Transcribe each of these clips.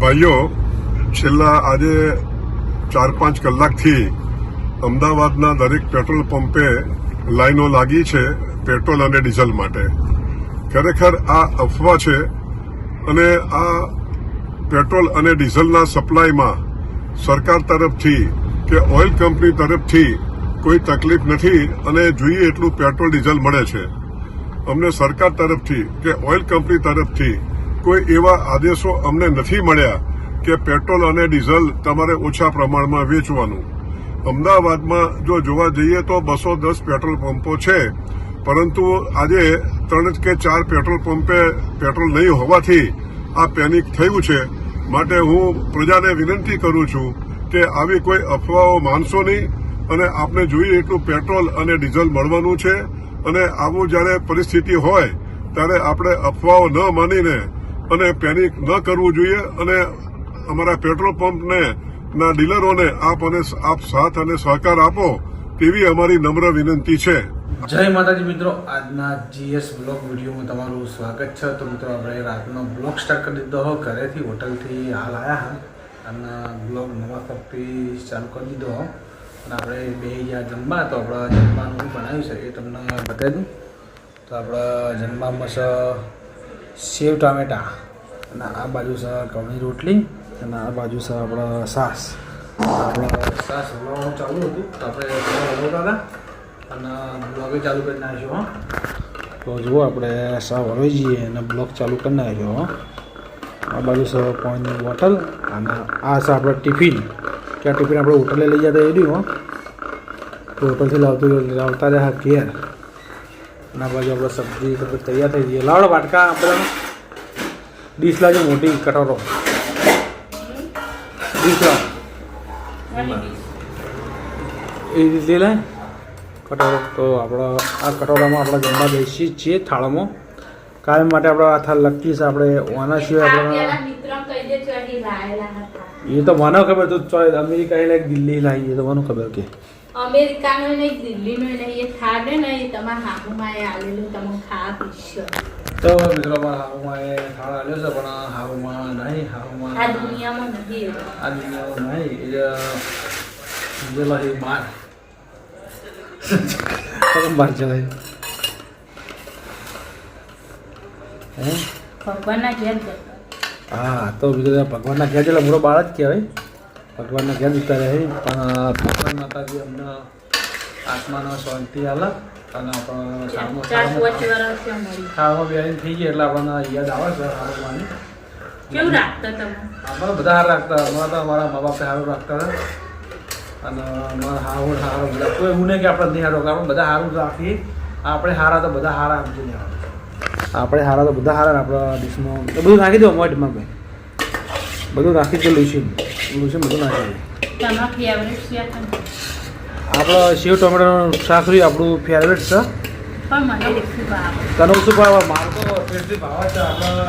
ભાઈઓ, છેલ્લા આજે 4-5 કલાકથી અમદાવાદના દરેક પેટ્રોલ પંપે લાઈનો લાગી છે પેટ્રોલ અને ડીઝલ માટે. ખરેખર આ અફવા છે અને આ પેટ્રોલ અને ડીઝલના સપ્લાયમાં સરકાર તરફથી કે ઓઇલ કંપની તરફથી કોઈ તકલીફ નથી અને જોઈએ એટલું પેટ્રોલ ડીઝલ મળે છે. અમને સરકાર તરફથી કે ઓઇલ કંપની તરફથી કોઈ એવા આદેશો અમને નથી મળ્યા કે પેટ્રોલ અને ડીઝલ તમારે ઓછા પ્રમાણમાં વેચવાનું. અમદાવાદમાં જો જોવા જઈએ તો 210 પેટ્રોલ પંપો છે, પરંતુ આજે 3 કે 4 પેટ્રોલ પંપે પેટ્રોલ નહીં હોવાથી આ પેનિક થયું છે. માટે હું પ્રજાને વિનંતી કરું છું કે આવી કોઈ અફવાઓ માનશો નહીં અને આપને જોઈએ એટલું પેટ્રોલ અને ડીઝલ મળવાનું છે. અને આવું જ્યારે પરિસ્થિતિ હોય ત્યારે આપણે અફવાઓ ન માનીને અને પેનિક ન કરવું જોઈએ અને અમારા પેટ્રોલ પંપને ના ડીલરોને આપ સાથ અને સહકાર આપો તેવી અમારી નમ્ર વિનંતી છે. જય માતાજી મિત્રો, આજના જીએસ બ્લોગ વિડીયોમાં તમારું સ્વાગત છે. તો મિત્રો આપણે રાતનો બ્લોગ સ્ટાર્ટ કરી દીધો ઘરેથી, હોટલથી હાલ આવ્યા હા અને બ્લોગ નવા તરફથી ચાલુ કરી દીધો હો. અને આપણે બે જ્યાં જમવા તો આપણે જમવાનું બનાવ્યું છે એ તમને બતાવી દઉં. તો આપણે જમવામાં છે સેવ ટામેટા અને આ બાજુ છે ઘઉંની રોટલી અને આ બાજુ છે આપણા સાસ. આપણે સાસ હલવાનું ચાલુ હતું તો આપણે હલવતા હતા અને બ્લોગે ચાલુ કરી નાખ્યો હો. તો જુઓ આપણે સાવ હલવી જઈએ અને બ્લોગ ચાલુ કરી નાખ્યો હો. આ બાજુ છે પાણીની બોટલ અને આ છે આપણે ટિફિન. કે આ ટિફિન આપણે હોટલે લઈ જતા એડ્યું હો, તો હોટલથી લાવતા રહ્યા ઘેર. અને આ બાજુ આપણે સબ્જી તૈયાર થઈ જઈએ. લાવડો વાટકા આપણે ડીશ લાવજો, મોટી કટોરો ડીશ લાવ એ રીતે લે કટોરો. તો આપણે આ કટોરામાં આપણે જમવા બેસીએ છીએ થાળામાં. કાયમ માટે આપણે આ થાળ લગતી છે. આપણે ઓના સિવાય આપણે એ તો મને ખબર તું ચોય અમેરિકા લાઈક દિલ્હી લાવી એ તો મને ખબર કે અમેરિકાનો નહીં, દિલ્હીનો નહીં, એ થાળે નહીં તમારા હાબુમાં આવેલું તમે ખા પીશો. તો મિત્રો હાવુમાં એ થાળ આવ્યો છે પણ હાવુમાં નહીં, હાવુમાં આ દુનિયામાં નથી, આ દુનિયામાં નહીં. એ જલા બાર બહાર જવાય હે ભગવાનના ઘેર જતો. હા, તો બીજું ભગવાનના ઘેર એટલે મોટો બાળ જ કહેવાય. ભગવાનના ઘેર જતા રહે પણ ભગવાન માતાજી અમને આત્માનો શાંતિ આલે અને આપણને ખાવામાં બેન થઈ ગયા એટલે આપણને યાદ આવે છે હારુમાની. કેવું રાખતા તમે? આપણે બધા હાર રાખતા. હમણાં તો અમારા મા બાપે સારું રાખતા હતા અને અમારા સારું સારું બધા કોઈ એવું નહીં કે આપણે નહીં સારું, આપણે બધા સારું રાખીએ. આપણે સારા તો બધા સારા સમજી લેવા. આપણે સારા તો બધા સારા ને આપણા ડીશમાં તો બધું નાખી દો. મોટમાં ભાઈ બધું નાખી દો. લૂસીન બધું નાખી દો. તમારા ફેવરેટ છે આપણો સેવ ટોમેટોનું શાક રહ્યું આપણું ફેવરેટ છે. પણ મને ઓછું ભાવે. તને ઓછું ભાવે? મારે તો ટેસ્ટી ભાવે છે. આપણે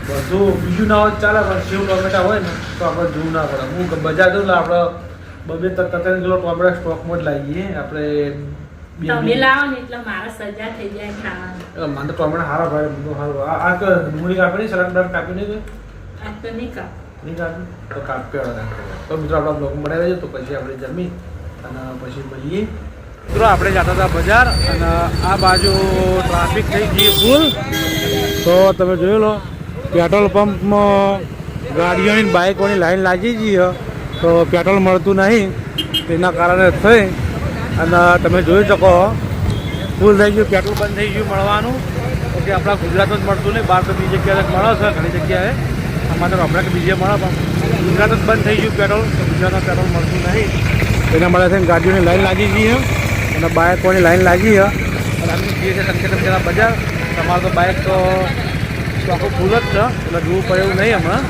બધું બીજું ના હોય ચાલે પણ સેવ ટોમેટા હોય ને તો આપણે જોવું ના પડે. હું બજાર જઉં ને આપણે 2-3 કિલો ટોમેટા સ્ટોકમાં જ લાવીએ. આપણે તમે લાવો ને એટલે મારા સજા થઈ જાય ખાવાનું. મને તો ટોમેટા સારા ભાવે. બધું સારું. આ ડુંગળી કાપી સલાડ બ્લડ કાપી નહીં આ તો નહીં કાપ નહીં કાપી તો કાપ્યો. તો મિત્રો આપણા બ્લોગ મળે રહેજો. તો પછી આપણે જમી અને પછી મળીએ. મિત્રો આપણે જતા હતા બજાર અને આ બાજુ ટ્રાફિક થઈ ગઈ ફૂલ. તો તમે જોઈ લો પેટ્રોલ પંપમાં ગાડીઓની બાઇકોની લાઈન લાગી ગઈ તો પેટ્રોલ મળતું નહીં. તેના કારણે થઈ અને તમે જોઈ શકો ફૂલ થઈ ગયું. પેટ્રોલ બંધ થઈ ગયું મળવાનું. કે આપણા ગુજરાતમાં જ મળતું નહીં, બહાર તો બીજી જગ્યાએ મળે છે ઘણી જગ્યાએ. અમારે તો હમણાં કે બીજે મળે પણ ગુજરાત જ બંધ થઈ ગયું પેટ્રોલ. તો ગુજરાતમાં પેટ્રોલ મળતું નહીં. એના માટે થઈને ગાડીઓની લાઈન લાગી ગઈ છે અને બાઇકોની લાઈન લાગી છે. અને અમે જઈએ છીએ સંકેતનગર બજાર. તમારે તો બાઇક તો આખું ફૂલ જ છે એટલે જોવું પડે એવું નહીં. હમણાં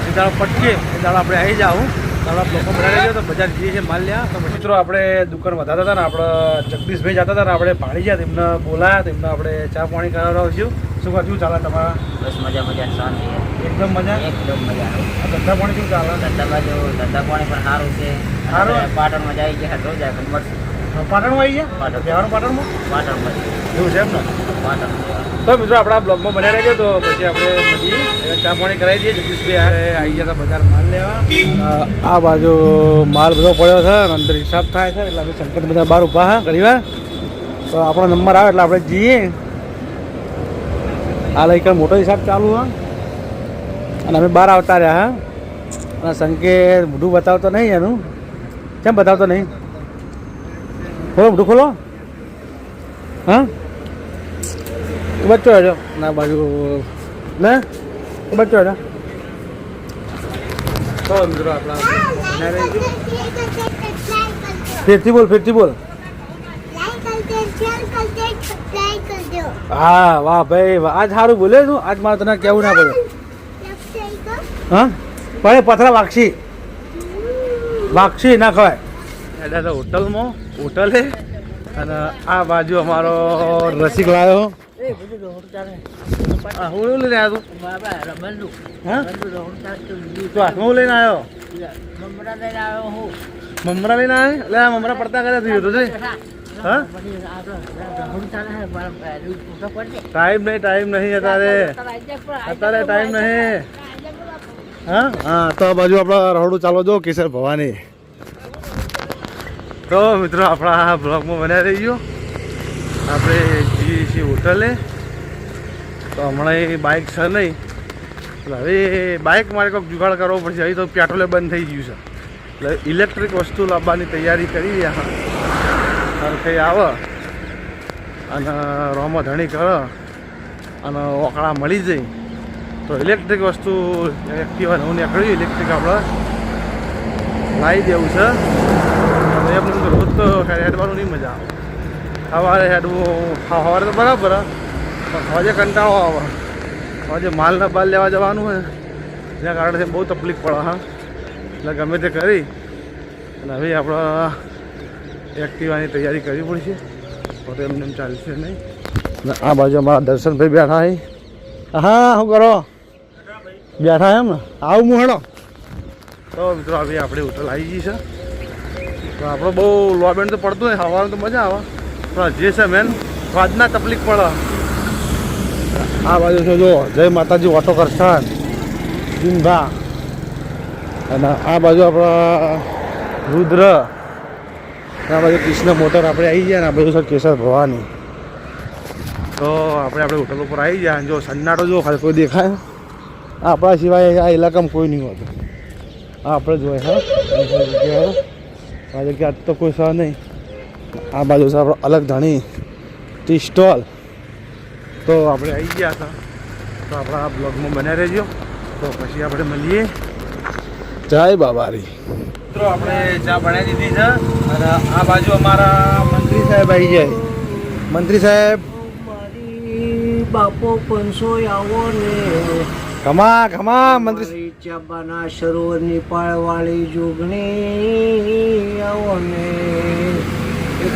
એ દાડો પટકીએ એ દાડો આપણે આવી જાઉં. તારા લોકો બનાવી લેજો તો બજાર જઈએ છીએ માલ લ્યા. તો મિત્રો આપણે દુકાન વધારતા હતા ને આપણે જગદીશભાઈ જતા હતા ને આપણે પાણી ગયા તેમને બોલાયા. તેમને આપણે ચા પાણી કરાવડાવશું. શું કરશું ચાલે તમારા? બસ મજા શાંતિ એકદમ મજા. એકદમ મજા આવે. આ ધંધા પાણી શું ચાલે? ધંધા બાજુ ધંધા પાણી પણ સારું છે. સારું. પાટણમાં જાય છે રોજ જાય પણ મળશે. પાટણમાં આવી ગયા? પાટણ પાટણમાં પાટણમાં એવું છે એમ ને? પાટણ તો મિત્રો આપણા બ્લોગમાં બનાવી રહેજો તો પછી આપણે મળીએ ચા પાણી કરાવી દઈએ. જગદીશભાઈ આવી ગયા હતા બજાર માલ લેવા. આ બાજુ માલ બધો પડ્યો છે અને અંદર હિસાબ થાય છે એટલે આપણે સંકટ બધા બહાર ઊભા હા ઘણી વાર તો આપણો નંબર આવે એટલે આપણે જઈએ. આ લઈ મોટો હિસાબ ચાલુ હા અને અમે બહાર આવતા રહ્યા હા. અને સંકેત મોઢું બતાવતો નહીં એનું કેમ બતાવતો નહીં? ખોલો મોઢું ખોલો. હા બચ્ચો હેડો ના બાજુ ને બચ્ચો હેડો. તો મિત્રો આપણા ફેરથી બોલ. હા વાહ ભાઈ વાહ આજ સારું બોલે તું. આજ મારે તને કેવું ના પડે. હા પડે પથરા વાક્ષી ના ખવાય. એટલે તો હોટલે અને આ બાજુ અમારો રસિક લાવ્યો. હું લઈને આવ્યો તું? હા તો હાથમાં લઈને આવ્યો? મમરા લઈને આવ્યો એટલે આ મમરા પડતા કર્યા થયું હતું છે. હા ટાઈમ નહીં અત્યારે ટાઈમ નહીં. હા હા તો આ બાજુ આપણા રહોડું ચાલો જો કેસર ભવાની. તો મિત્રો આપણા બ્લોગમાં બનાવી રહી ગયો. આપણે જઈએ છીએ હોટલે. તો હમણાં એ બાઇક છે નહીં એટલે હવે બાઇક મારે કોઈક જુગાડ કરવો પડશે. હવે તો પેટ્રોલે બંધ થઈ ગયું છે એટલે ઇલેક્ટ્રિક વસ્તુ લાવવાની તૈયારી કરી રહ્યા. કંઈ આવે અને રોમાં ધણી કરે અને ઓકળા મળી જાય તો ઇલેક્ટ્રિક વસ્તુ એક્ટિવા નવું નીકળ્યું ઇલેક્ટ્રિક આપણે લાવી દેવું છે. અને એમને રોજ તો હેડવાનું નહીં મજા આવે. સવારે હેડવું સવારે તો બરાબર પણ સાંજે કંટાળો આવે. સાંજે માલના બાલ લેવા જવાનું હોય એના કારણે બહુ તકલીફ પડે. હા એટલે ગમે તે કરી અને હવે આપણે એક્ટિવાની તૈયારી કરવી પડશે તો એમને એમ ચાલશે નહીં. આ બાજુ અમારા દર્શનભાઈ બેઠા છે. હા શું કરો બેઠા એમ ને આવું હું હેડો. તો મિત્રો હવે આપણે હોટલ આવી ગઈ છે. તો આપણો બહુ લોબેન્ડ તો પડતું હોય સવારે તો મજા આવે પણ જે છે મેન સ્વાદના તકલીફ પડે. આ બાજુ છે જો જય માતાજી ઓટો કરસાન જીનભા અને આ બાજુ આપણા રુદ્ર આ બાજુ કૃષ્ણ મોટર આપણે આવી ગયા ને આ બાજુ સર કેસર ભવાની. તો આપણે હોટલ ઉપર આવી ગયા. જો સન્નાટો જો ખાલી કોઈ દેખાય આપણા સિવાય આ ઇલાકામાં કોઈ નહીં હોતું. આ આપણે જોઈએ હા આ જગ્યા તો કોઈ સહ નહીં. આ બાજુ છે આપણો અલગ ધણી ટી સ્ટોલ. તો આપણે આવી ગયા હતા તો આપણા બ્લોગમાં બન્યા રહેજો તો પછી આપણે મળીએ. જય બાબારી. મિત્રો આપણે ચા બનાવી દીધી છે અને આ બાજુ અમારા મંત્રી સાહેબ આવી જાય. મંત્રી સાહેબ બાપો 500 આવો ને ખમા મંત્રી ચાબાના સરોવરની પાળવાળી જોગણી આવો ને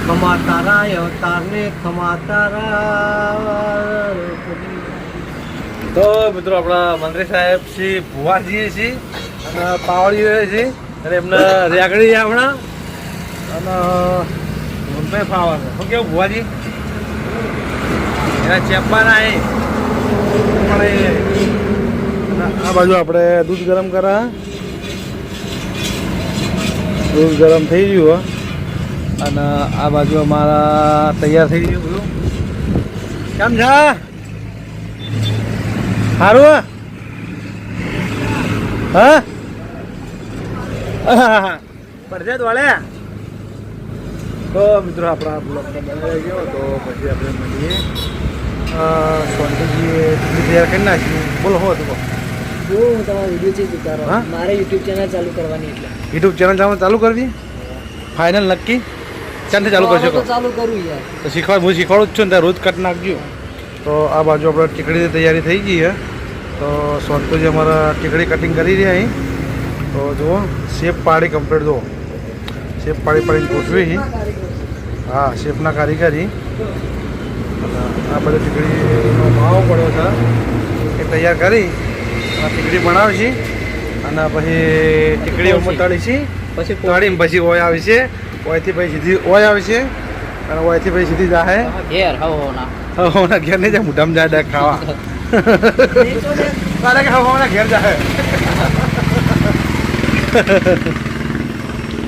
ખમા તારા અવતારને ખમા તારા. તો મિત્રો આપણા મંત્રી સાહેબ શ્રી ભુવાજી છે અને પાવડી રહે છે અને એમને રેગડી આપણા અને મને ફાવે છે. શું કેવું ભુવાજી એના ચેપાના એ પણ આ બાજુ આપણે દૂધ ગરમ કરા. દૂધ ગરમ થઈ ગયું અને આ બાજુ અમારા તૈયાર થઈ ગયું બધું. કેમ છે સારું હા પડશે વાળે. તો મિત્રો આપણા બ્લોગમાં બનાવી ગયો તો પછી આપણે મળીએ. સોનજીએ તૈયાર કરી નાખ્યું. બોલો હો તું હું તમારો વિડીયો છે ઉતારો. હા? મારે યુટ્યુબ ચેનલ ચાલુ કરવાની એટલે યુટ્યુબ ચેનલ ચાલુ કરવી ફાઇનલ નક્કી ચાલથી ચાલુ કરી શકો ચાલુ કરું યાર. તો હું શીખવાડું જ છું ને ત્યાં રોજ કટ નાખજો. તો આ બાજુ આપણે ટીકડીની તૈયારી થઈ ગઈ છે. તો સોનતુજી અમારા ટીકડી કટિંગ કરી રહ્યા અહીં. તો જુઓ શેપ પાડી કમ્પ્લીટ જુઓ શેપ પાડીને ગોઠવી. હા શેપના કારીગરી અને આ બધું ટીકડીનો માવો પડ્યો છે એ તૈયાર કરી આ ટીકડી બનાવી છે અને પછી ટીકડી તળી છે પછી તળીને પછી ઓય આવી છે. ઓયથી પછી સીધી ઓય આવી છે અને ઓયથી પછી સીધી જાહે ઘેર હવો ના હવાના ઘેર નહીં જાય મોઢામાં જાય ડાયરેક્ટ ખાવા તારે કે હવાના ઘેર જાય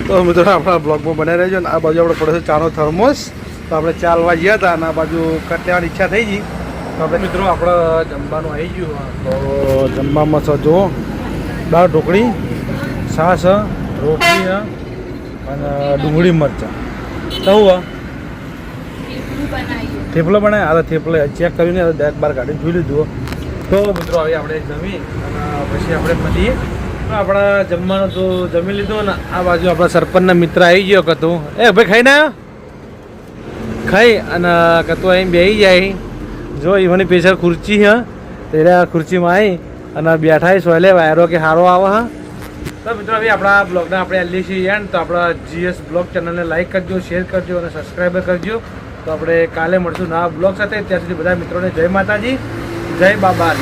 તો મિત્રો આપણા બ્લોગમાં બનાવી રહેજો ને આ બાજુ આપણે પડે છે ચાનો થર્મોસ તો આપણે ચાલવા ગયા હતા અને આ બાજુ કટ લેવાની ઈચ્છા થઈ ગઈ તો આપણે મિત્રો આપણે જમવાનું આવી ગયું તો જમવામાં છે જો દાળ ઢોકળી છાશ રોટલી અને ડુંગળી મરચાં તો થેપલો બનાવે આ થેપલો ચેક કરીને ડાયરેક્ટ બહાર કાઢીને જોઈ લીધું તો મિત્રો હવે આપણે જમી અને પછી આપણે મળીએ આપણા જમવાનું તો જમી લીધું ને આ બાજુ આપણા સરપંચના મિત્ર આવી ગયો કતું એ ભાઈ ખાઈને આવ્યો ખાઈ અને કતું અહીં બેસી જાય જો ઈવની પેશર ખુરચી હ ત્યારે ખુરચીમાં આવી અને બેઠા સોયલે વાયરો કે સારો આવે હા તો મિત્રો હવે આપણા બ્લોગને આપણે એલડી છીએ એન્ડ તો આપણા GS બ્લોગ ચેનલને લાઈક કરજો શેર કરજો અને સબસ્ક્રાઈબર કરજો તો આપણે કાલે મળશું નવા બ્લોગ સાથે ત્યાં સુધી બધા મિત્રોને જય માતાજી જય બાબા